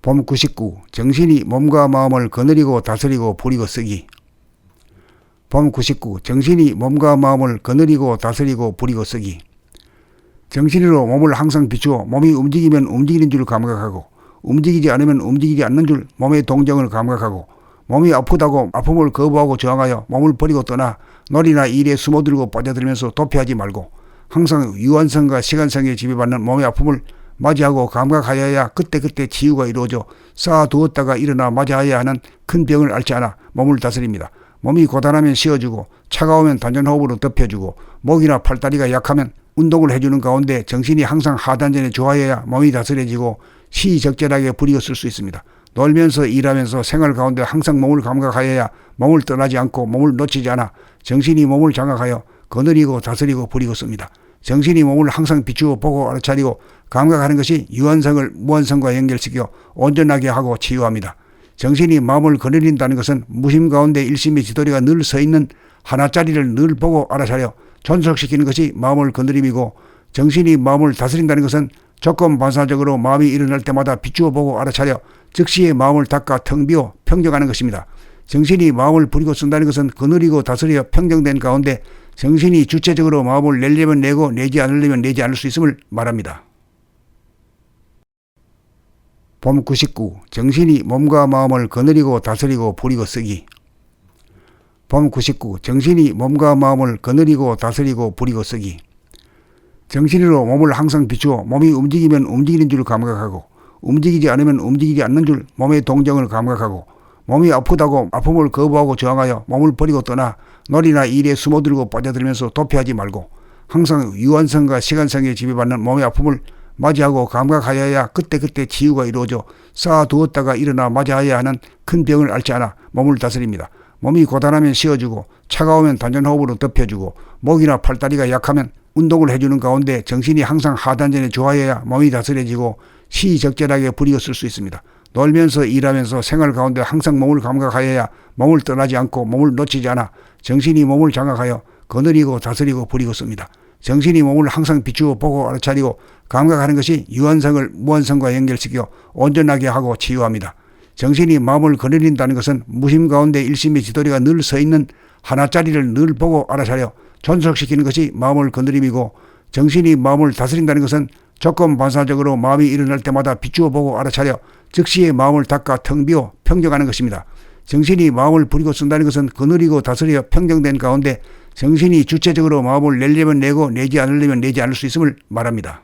봄 99. 정신이 몸과 마음을 거느리고 다스리고 부리고 쓰기. 봄 99. 정신이 몸과 마음을 거느리고 다스리고 부리고 쓰기. 정신으로 몸을 항상 비추어 몸이 움직이면 움직이는 줄 감각하고, 움직이지 않으면 움직이지 않는 줄 몸의 동정을 감각하고, 몸이 아프다고 아픔을 거부하고 저항하여 몸을 버리고 떠나 놀이나 일에 숨어들고 빠져들면서 도피하지 말고, 항상 유한성과 시간성에 지배받는 몸의 아픔을 맞이하고 감각하여야 그때그때 치유가 이루어져 쌓아두었다가 일어나 맞이해야 하는 큰 병을 앓지 않아 몸을 다스립니다. 몸이 고단하면 쉬어주고, 차가우면 단전호흡으로 덮여주고, 목이나 팔다리가 약하면 운동을 해주는 가운데 정신이 항상 하단전에 좋아해야 몸이 다스려지고 시적절하게 부리고 쓸 수 있습니다. 놀면서 일하면서 생활 가운데 항상 몸을 감각하여야 몸을 떠나지 않고 몸을 놓치지 않아 정신이 몸을 장악하여 거느리고 다스리고 부리고 씁니다. 정신이 몸을 항상 비추어 보고 알아차리고 감각하는 것이 유한성을 무한성과 연결시켜 온전하게 하고 치유합니다. 정신이 마음을 거느린다는 것은 무심 가운데 일심의 지도리가 늘 서 있는 하나짜리를 늘 보고 알아차려 존속시키는 것이 마음을 거느림이고, 정신이 마음을 다스린다는 것은 조건 반사적으로 마음이 일어날 때마다 비추어 보고 알아차려 즉시의 마음을 닦아 텅 비워 평정하는 것입니다. 정신이 마음을 부리고 쓴다는 것은 거느리고 다스려 평정된 가운데 정신이 주체적으로 마음을 내려면 내고 내지 않으려면 내지 않을 수 있음을 말합니다. 봄 99. 정신이 몸과 마음을 거느리고 다스리고 부리고 쓰기. 봄 99. 정신이 몸과 마음을 거느리고 다스리고 부리고 쓰기. 정신으로 몸을 항상 비추어 몸이 움직이면 움직이는 줄 감각하고, 움직이지 않으면 움직이지 않는 줄 몸의 동정을 감각하고, 몸이 아프다고 아픔을 거부하고 저항하여 몸을 버리고 떠나 놀이나 일에 숨어들고 빠져들면서 도피하지 말고, 항상 유한성과 시간성에 지배받는 몸의 아픔을 맞이하고 감각하여야 그때그때 치유가 이루어져 쌓아두었다가 일어나 맞이해야 하는 큰 병을 앓지 않아 몸을 다스립니다. 몸이 고단하면 쉬어주고, 차가우면 단전호흡으로 덮여주고, 목이나 팔다리가 약하면 운동을 해주는 가운데 정신이 항상 하단전에 좋아해야 몸이 다스려지고 시적절하게 부리고 쓸 수 있습니다. 놀면서 일하면서 생활 가운데 항상 몸을 감각하여야 몸을 떠나지 않고 몸을 놓치지 않아 정신이 몸을 장악하여 거느리고 다스리고 부리고 씁니다. 정신이 몸을 항상 비추어 보고 알아차리고 감각하는 것이 유한성을 무한성과 연결시켜 온전하게 하고 치유합니다. 정신이 마음을 거느린다는 것은 무심 가운데 일심의 지도리가 늘 서 있는 하나짜리를 늘 보고 알아차려 존속시키는 것이 마음을 거느림이고, 정신이 마음을 다스린다는 것은 조건 반사적으로 마음이 일어날 때마다 비추어 보고 알아차려 즉시의 마음을 닦아 텅 비워 평정하는 것입니다. 정신이 마음을 부리고 쓴다는 것은 거느리고 다스려 평정된 가운데 정신이 주체적으로 마음을 내려면 내고 내지 않으려면 내지 않을 수 있음을 말합니다.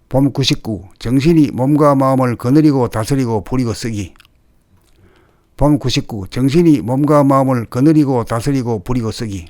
봄 99. 정신이 몸과 마음을 거느리고 다스리고 부리고 쓰기. 봄 99. 정신이 몸과 마음을 거느리고 다스리고 부리고 쓰기.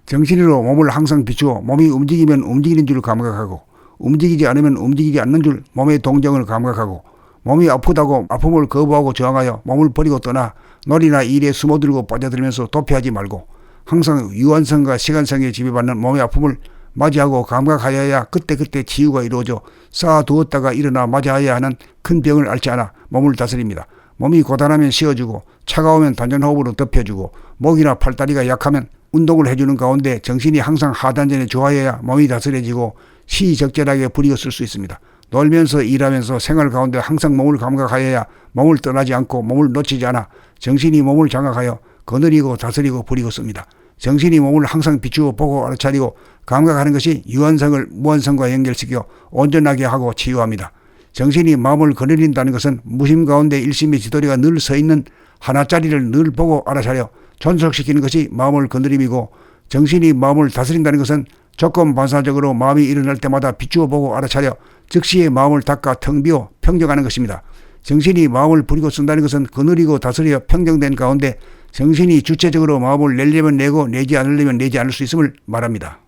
정신으로 몸을 항상 비추어 몸이 움직이면 움직이는 줄 감각하고, 움직이지 않으면 움직이지 않는 줄 몸의 동정을 감각하고, 몸이 아프다고 아픔을 거부하고 저항하여 몸을 버리고 떠나 놀이나 일에 숨어들고 빠져들면서 도피하지 말고, 항상 유한성과 시간성에 지배받는 몸의 아픔을 맞이하고 감각하여야 그때그때 치유가 이루어져 쌓아두었다가 일어나 맞이해야 하는 큰 병을 앓지 않아 몸을 다스립니다. 몸이 고단하면 쉬어주고, 차가우면 단전호흡으로 덮여주고, 목이나 팔다리가 약하면 운동을 해주는 가운데 정신이 항상 하단전에 좋아해야 몸이 다스려지고 시적절하게 부리고 쓸 수 있습니다. 놀면서 일하면서 생활 가운데 항상 몸을 감각하여야 몸을 떠나지 않고 몸을 놓치지 않아 정신이 몸을 장악하여 거느리고 다스리고 부리고 씁니다. 정신이 몸을 항상 비추어 보고 알아차리고 감각하는 것이 유한성을 무한성과 연결시켜 온전하게 하고 치유합니다. 정신이 마음을 거느린다는 것은 무심 가운데 일심의 지도리가 늘 서 있는 하나짜리를 늘 보고 알아차려 존속시키는 것이 마음을 거느림이고, 정신이 마음을 다스린다는 것은 조건 반사적으로 마음이 일어날 때마다 비추어 보고 알아차려 즉시의 마음을 닦아 텅 비워 평정하는 것입니다. 정신이 마음을 부리고 쓴다는 것은 거느리고 다스려 평정된 가운데 정신이 주체적으로 마음을 내려면 내고 내지 않으려면 내지 않을 수 있음을 말합니다.